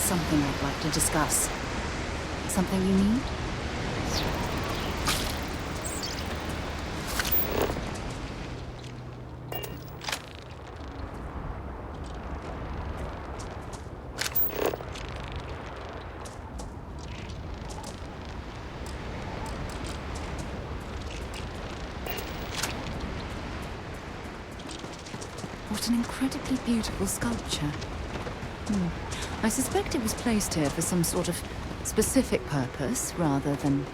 something I'd like to discuss. Something you need? What an incredibly beautiful sculpture. I suspect it was placed here for some sort of specific purpose, rather than...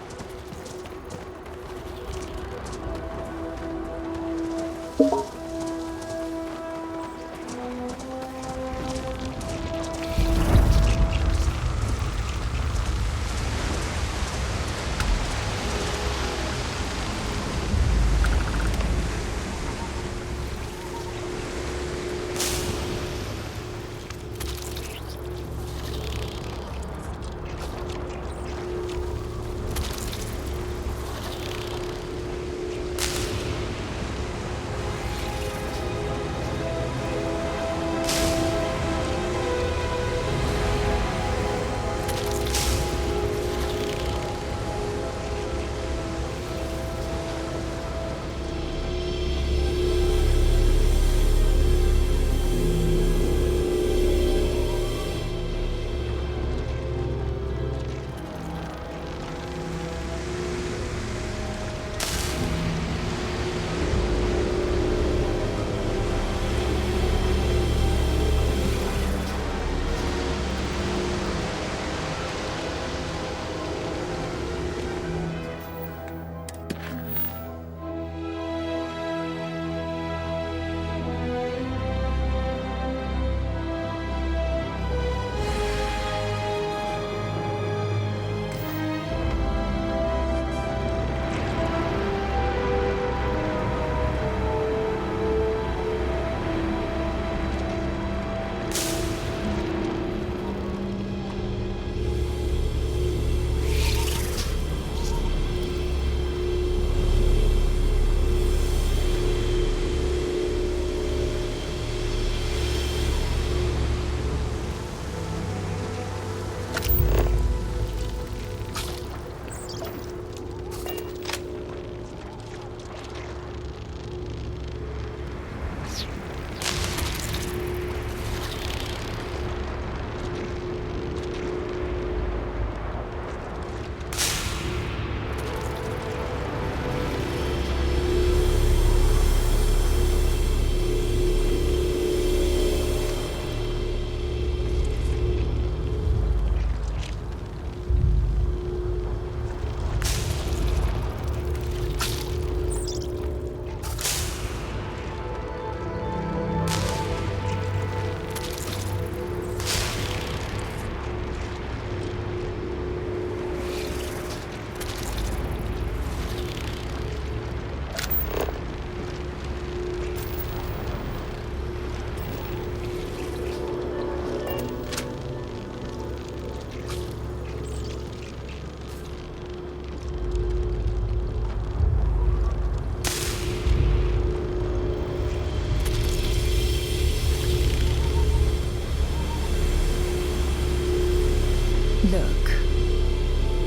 Look,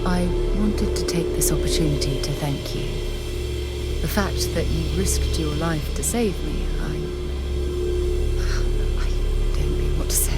I wanted to take this opportunity to thank you. The fact that you risked your life to save me, I don't know what to say.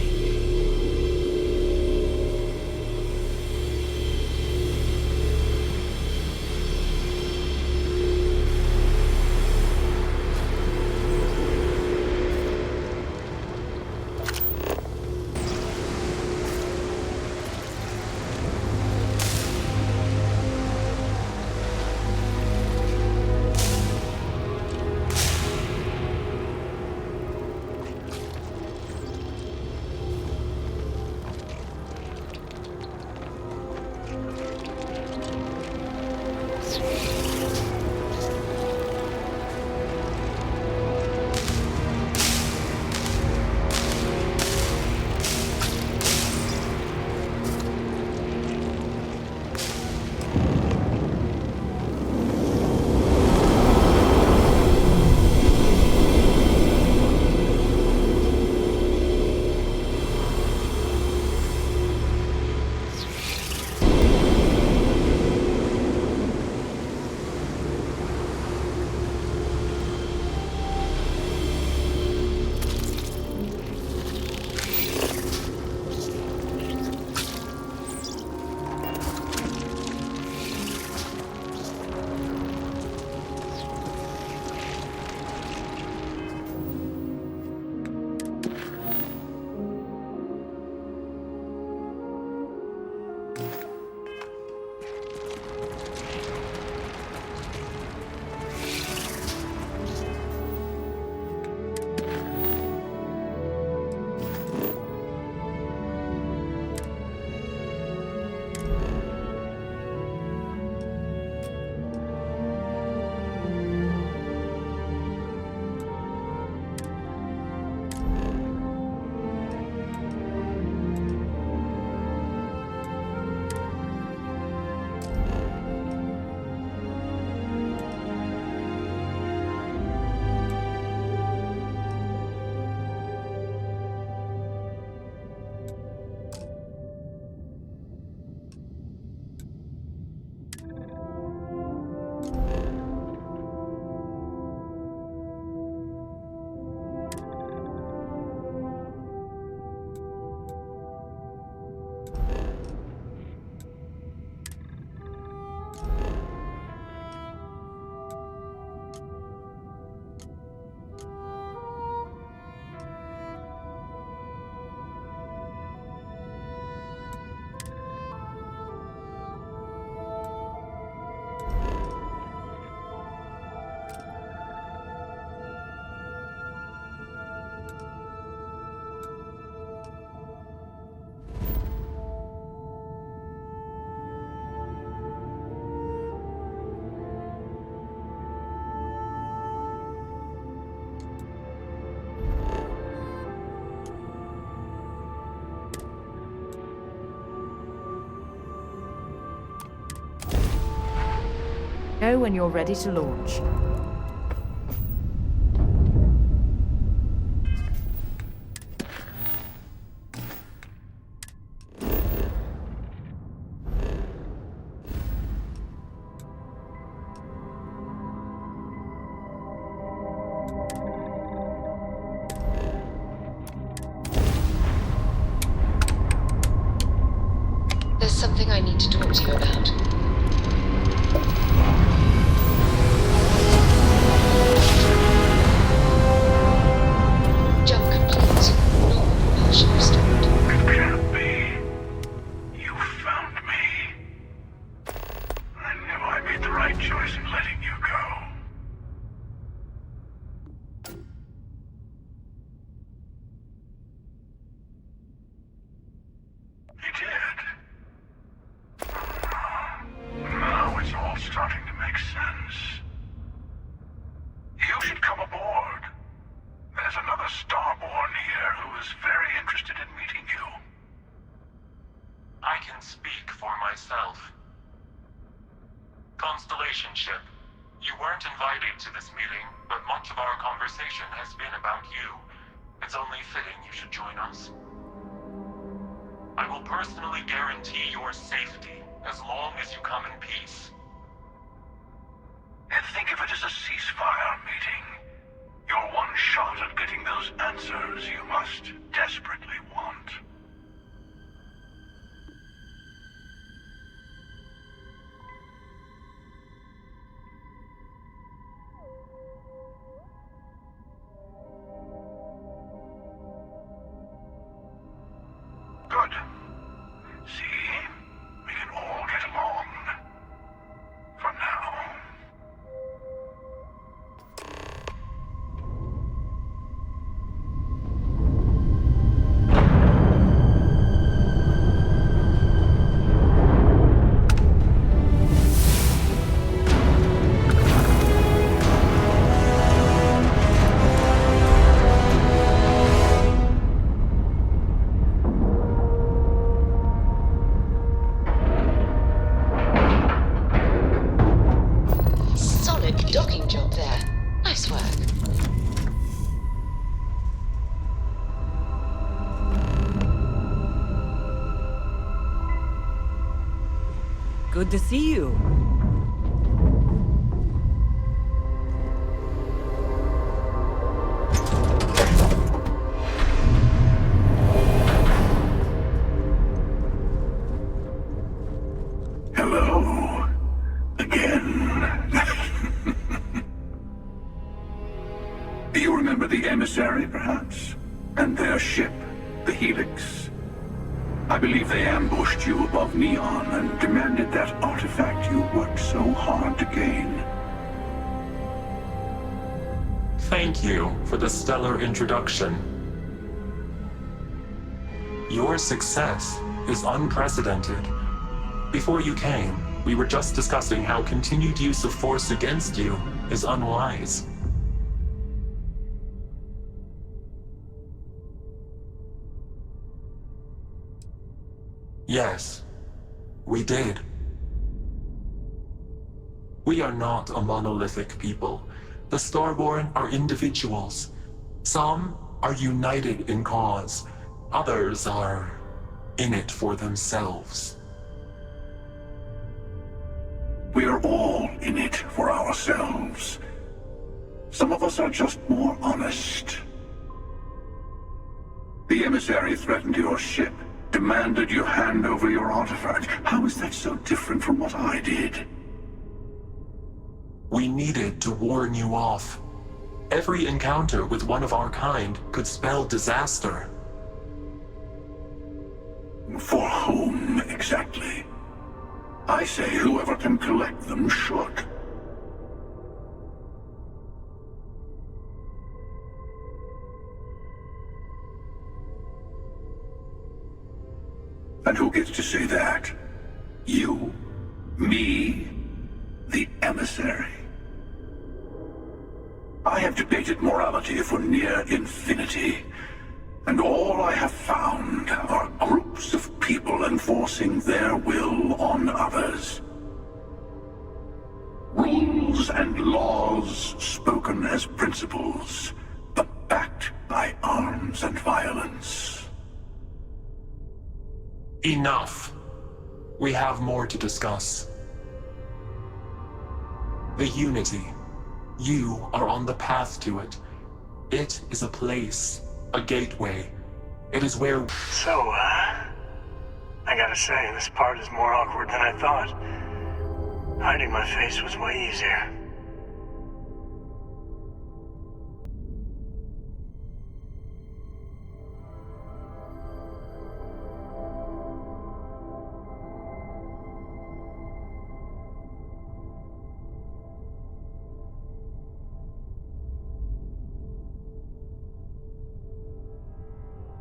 know when you're ready to launch. There's something I need to talk to you about. Jump complete. Normal propulsion restored. It can't be. You found me. I knew I made the right choice in letting you go. You did. Now it's all starting to make sense. You should come aboard. There's another Starborn here who is very interested in meeting you. I can speak for myself. Constellation ship, you weren't invited to this meeting, but much of our conversation has been about you. It's only fitting you should join us. I will personally guarantee your safety as long as you come in peace. And think of it as a ceasefire meeting. Your one shot at getting those answers you must desperately want. Good. See? We can all get along. For now. Solid docking job there. Nice work. Good to see you. Hello. Again. Do you remember the emissary, perhaps? And their ship, the Helix? I believe they ambushed you above Neon and demanded that artifact you worked so hard to gain. Thank you for the stellar introduction. Your success is unprecedented. Before you came, we were just discussing how continued use of force against you is unwise. Yes, we did. We are not a monolithic people. The Starborn are individuals. Some are united in cause. Others are in it for themselves. We are all in it for ourselves. Some of us are just more honest. The emissary threatened your ship, demanded you hand over your artifact. How is that so different from what I did? We needed to warn you off. Every encounter with one of our kind could spell disaster. For whom, exactly? I say whoever can collect them should. And who gets to say that? You? Me? The emissary? I have debated morality for near infinity, and all I have found are groups of people enforcing their will on others. Rule and laws spoken as principles, but backed by arms and violence. Enough. We have more to discuss. The Unity. You are on the path to it. It is a place, a gateway. It is where... So, I gotta say, this part is more awkward than I thought. Hiding my face was way easier.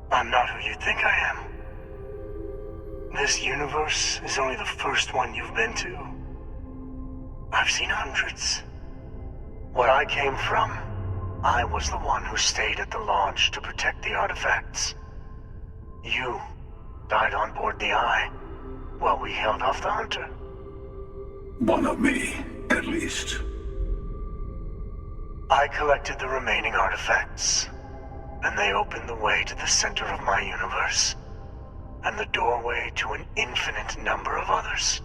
I'm not who you think I am. This universe is only the first one you've been to. I've seen hundreds. Where I came from, I was the one who stayed at the launch to protect the artifacts. You died on board the Eye, while we held off the Hunter. One of me, at least. I collected the remaining artifacts, and they opened the way to the center of my universe, and the doorway to an infinite number of others.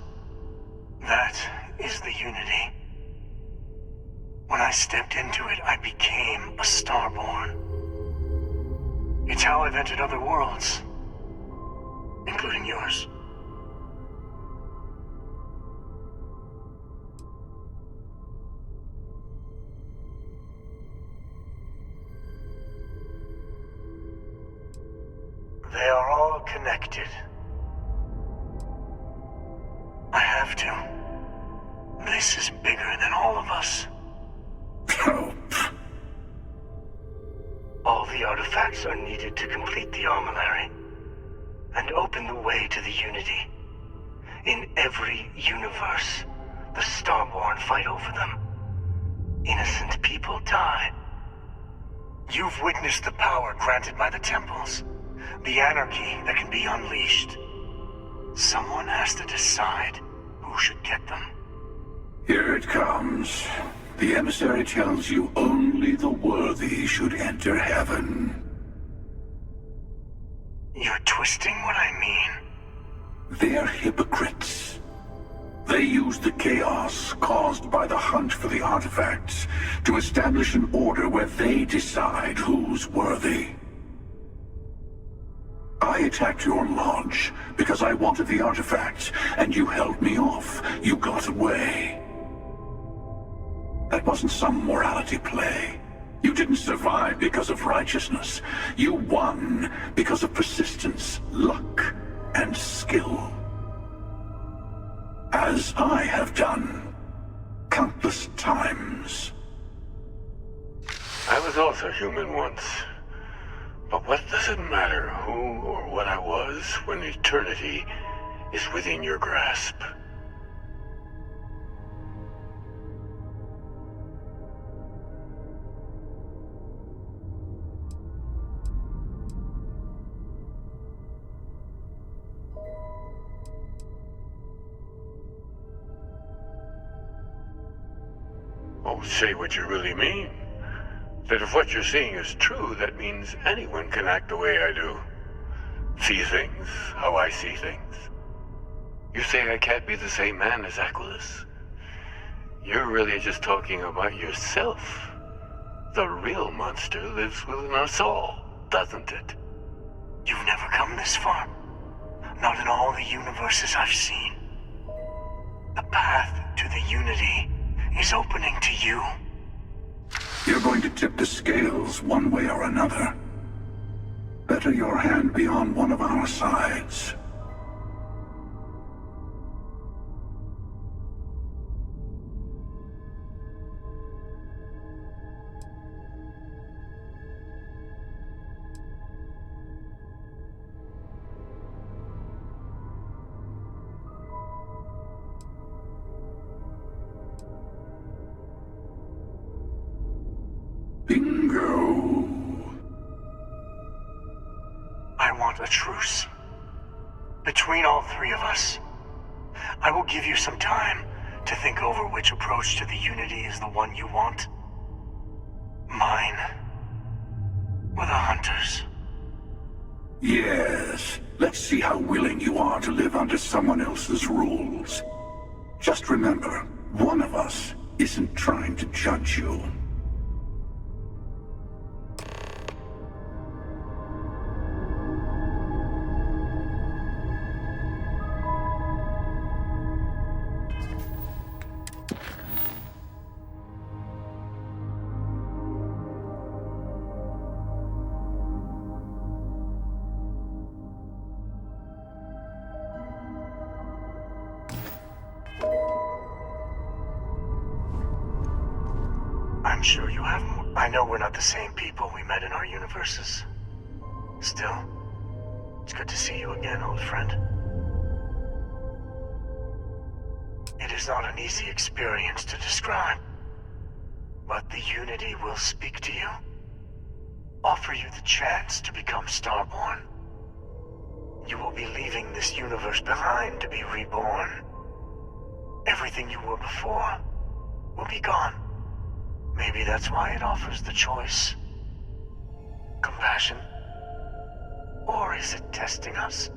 That is the Unity. When I stepped into it, I became a Starborn. It's how I've entered other worlds, including yours. They are all connected. I have to. This is bigger than all of us. Help. All the artifacts are needed to complete the armillary and open the way to the Unity. In every universe, the Starborn fight over them. Innocent people die. You've witnessed the power granted by the temples, the anarchy that can be unleashed. Someone has to decide who should get them. Here it comes. The emissary tells you only the worthy should enter heaven. You're twisting what I mean. They're hypocrites. They use the chaos caused by the hunt for the artifacts to establish an order where they decide who's worthy. I attacked your launch because I wanted the artifacts, and you held me off. You got away. That wasn't some morality play. You didn't survive because of righteousness. You won because of persistence, luck, and skill. As I have done countless times. I was also human once. But what does it matter who or what I was when eternity is within your grasp? Oh, say what you really mean. That if what you're seeing is true, that means anyone can act the way I do. See things how I see things. You say I can't be the same man as Aquilus. You're really just talking about yourself. The real monster lives within us all, doesn't it? You've never come this far. Not in all the universes I've seen. The path to the Unity is opening to you. You're going to tip the scales one way or another. Better your hand be on one of our sides. Bingo. I want a truce. Between all three of us. I will give you some time to think over which approach to the Unity is the one you want? Mine? Or the Hunters? Yes. Let's see how willing you are to live under someone else's rules. Just remember, one of us isn't trying to judge you. I'm sure you have more. I know we're not the same people we met in our universes. Still, it's good to see you again, old friend. It is not an easy experience to describe, but the Unity will speak to you, offer you the chance to become Starborn. You will be leaving this universe behind to be reborn. Everything you were before will be gone. Maybe that's why it offers the choice. Compassion? Or is it testing us?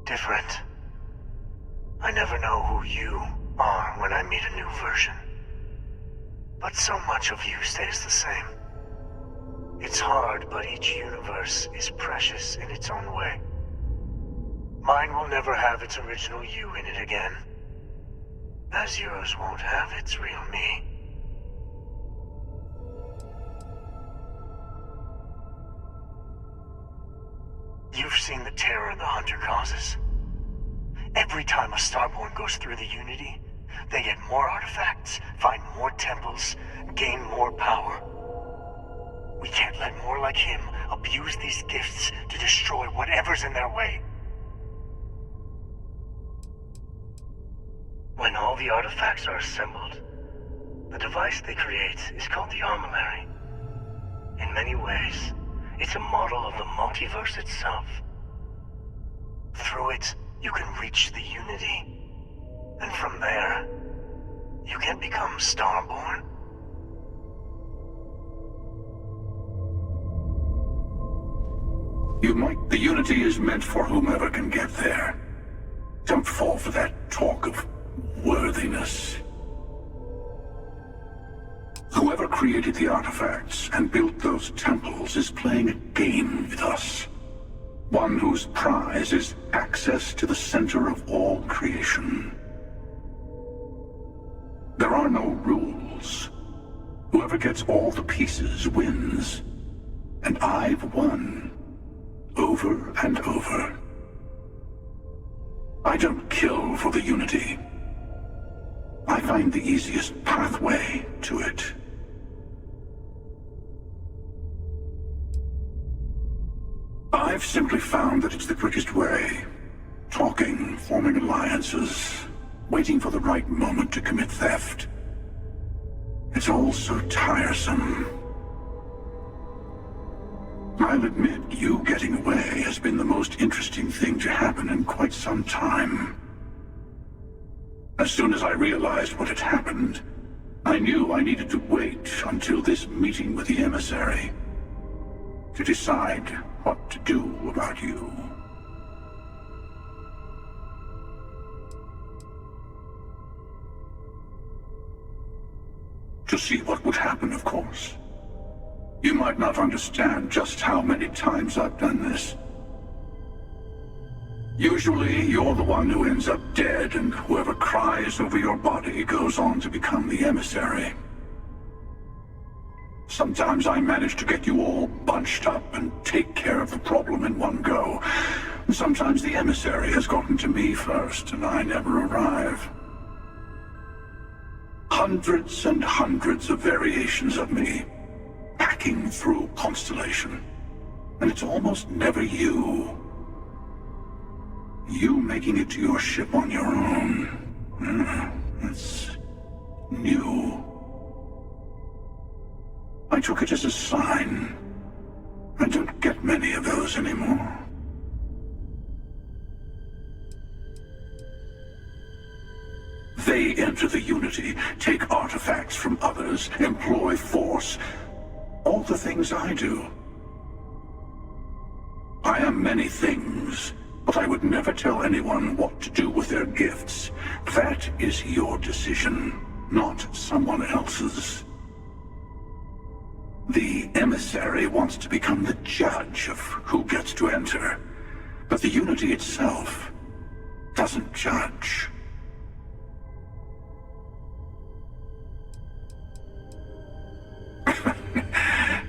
Different. I never know who you are when I meet a new version. But so much of you stays the same. It's hard, but each universe is precious in its own way. Mine will never have its original you in it again, as yours won't have its real me. You've seen the terror the Hunter causes. Every time a Starborn goes through the Unity, they get more artifacts, find more temples, gain more power. We can't let more like him abuse these gifts to destroy whatever's in their way. When all the artifacts are assembled, the device they create is called the Armillary. In many ways, it's a model of the multiverse itself. Through it, you can reach the Unity. And from there, you can become Starborn. You might. The Unity is meant for whomever can get there. Don't fall for that talk of worthiness. Whoever created the artifacts and built those temples is playing a game with us. One whose prize is access to the center of all creation. There are no rules. Whoever gets all the pieces wins. And I've won. Over and over. I don't kill for the Unity. I find the easiest pathway to it. I've simply found that it's the quickest way. Talking, forming alliances, waiting for the right moment to commit theft. It's all so tiresome. I'll admit, you getting away has been the most interesting thing to happen in quite some time. As soon as I realized what had happened, I knew I needed to wait until this meeting with the emissary to decide what to do about you. To see what would happen, of course. You might not understand just how many times I've done this. Usually, you're the one who ends up dead, and whoever cries over your body goes on to become the emissary. Sometimes I manage to get you all bunched up and take care of the problem in one go. Sometimes the emissary has gotten to me first, and I never arrive. Hundreds and hundreds of variations of me, hacking through Constellation. And it's almost never you. You making it to your ship on your own. It's new. I took it as a sign. I don't get many of those anymore. Unity, take artifacts from others, employ force. All the things I do. I am many things, but I would never tell anyone what to do with their gifts. That is your decision, not someone else's. The emissary wants to become the judge of who gets to enter, but the Unity itself doesn't judge.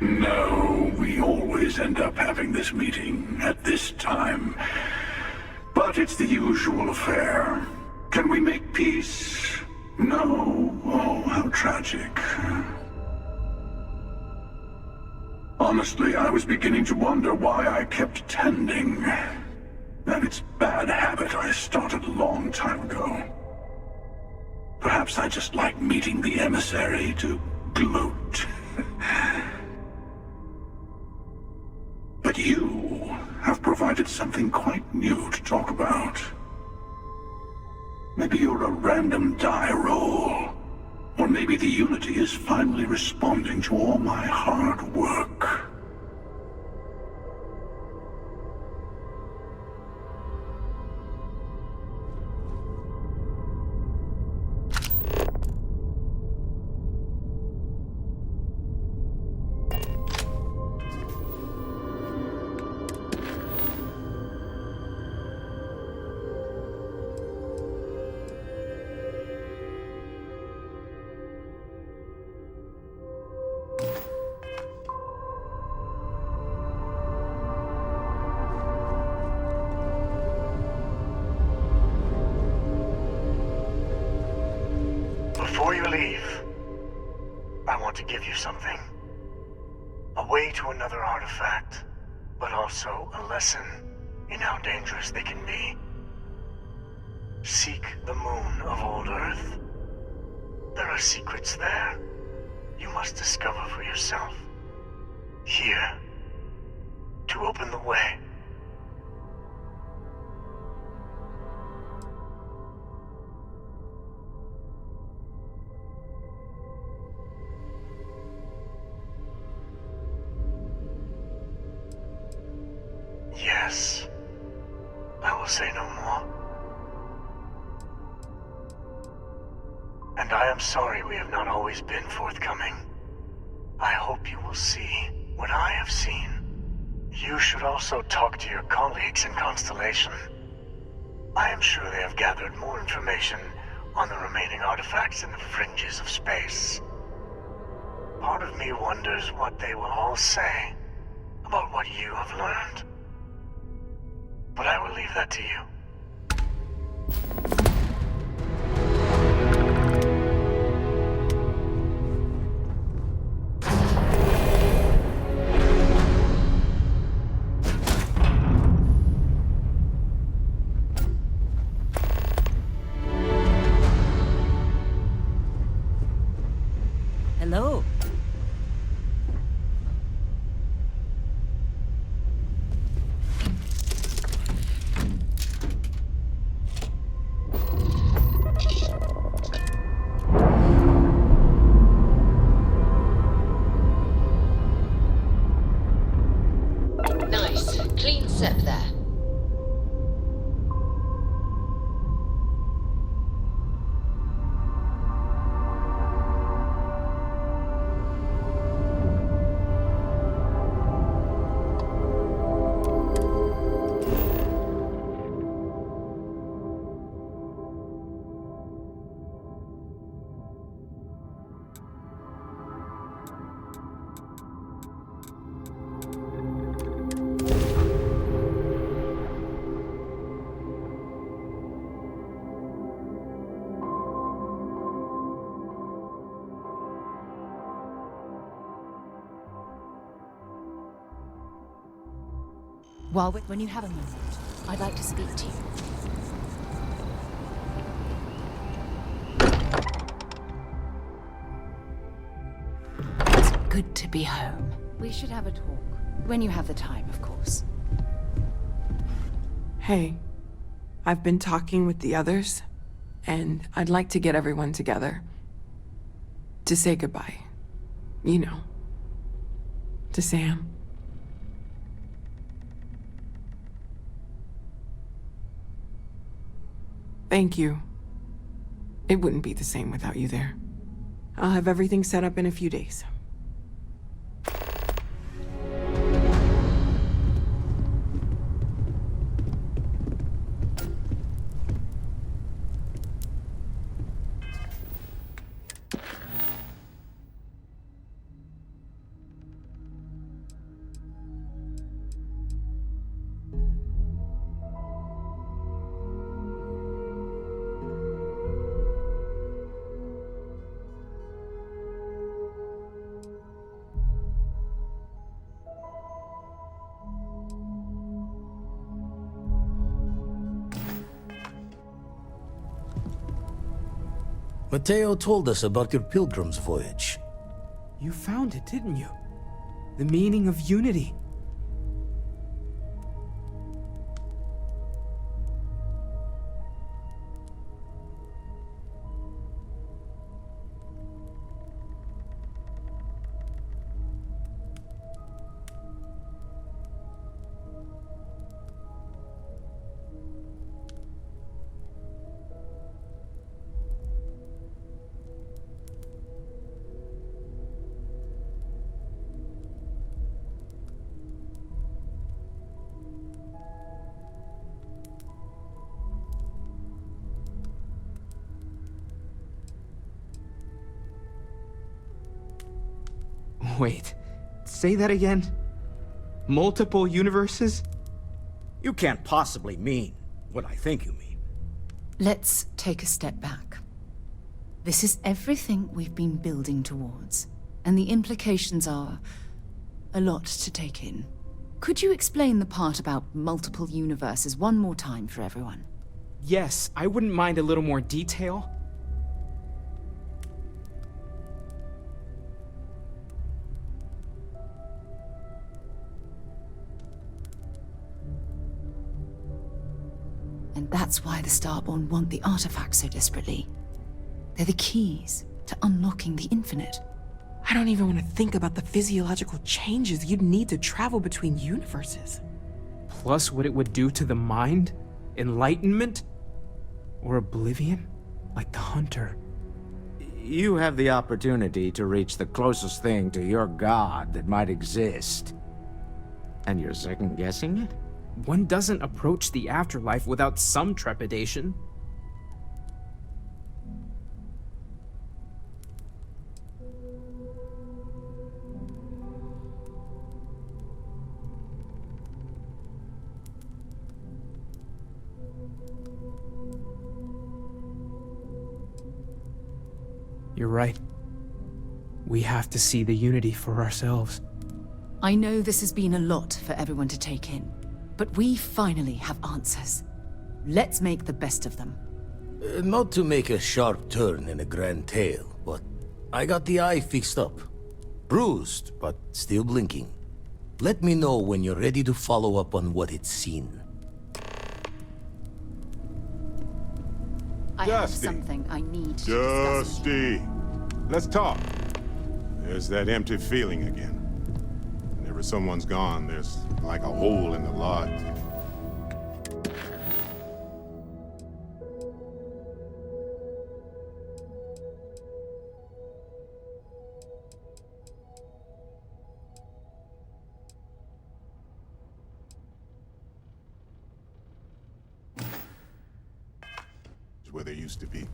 No, we always end up having this meeting at this time. But it's the usual affair. Can we make peace? No. Oh, how tragic. Honestly, I was beginning to wonder why I kept attending. That it's bad habit I started a long time ago. Perhaps I just like meeting the emissary to gloat. But you have provided something quite new to talk about. Maybe you're a random die roll. Or maybe the Unity is finally responding to all my hard work. Before you leave, I want to give you something. A way to another artifact, but also a lesson in how dangerous they can be. Seek the moon of old Earth. There are secrets there you must discover for yourself. Here, to open the way. Yes, I will say no more. And I am sorry we have not always been forthcoming. I hope you will see what I have seen. You should also talk to your colleagues in Constellation. I am sure they have gathered more information on the remaining artifacts in the fringes of space. Part of me wonders what they will all say about what you have learned. But I will leave that to you. Hello. Nice. Clean set there. When you have a moment, I'd like to speak to you. It's good to be home. We should have a talk. When you have the time, of course. Hey, I've been talking with the others, and I'd like to get everyone together. To say goodbye. You know. To Sam. Thank you. It wouldn't be the same without you there. I'll have everything set up in a few days. Mateo told us about your pilgrim's voyage. You found it, didn't you? The meaning of unity. Wait, say that again? Multiple universes? You can't possibly mean what I think you mean. Let's take a step back. This is everything we've been building towards, and the implications are a lot to take in. Could you explain the part about multiple universes one more time for everyone? Yes, I wouldn't mind a little more detail. And that's why the Starborn want the artifacts so desperately. They're the keys to unlocking the infinite. I don't even want to think about the physiological changes you'd need to travel between universes. Plus what it would do to the mind? Enlightenment? Or oblivion? Like the Hunter. You have the opportunity to reach the closest thing to your god that might exist. And you're second-guessing it? One doesn't approach the afterlife without some trepidation. You're right. We have to see the unity for ourselves. I know this has been a lot for everyone to take in, but we finally have answers. Let's make the best of them. Not to make a sharp turn in a grand tale, but I got the eye fixed up. Bruised, but still blinking. Let me know when you're ready to follow up on what it's seen. I have something I need to discuss with you. Dusty, let's talk. There's that empty feeling again. Whenever someone's gone, there's like a hole in the lodge. It's where they used to be.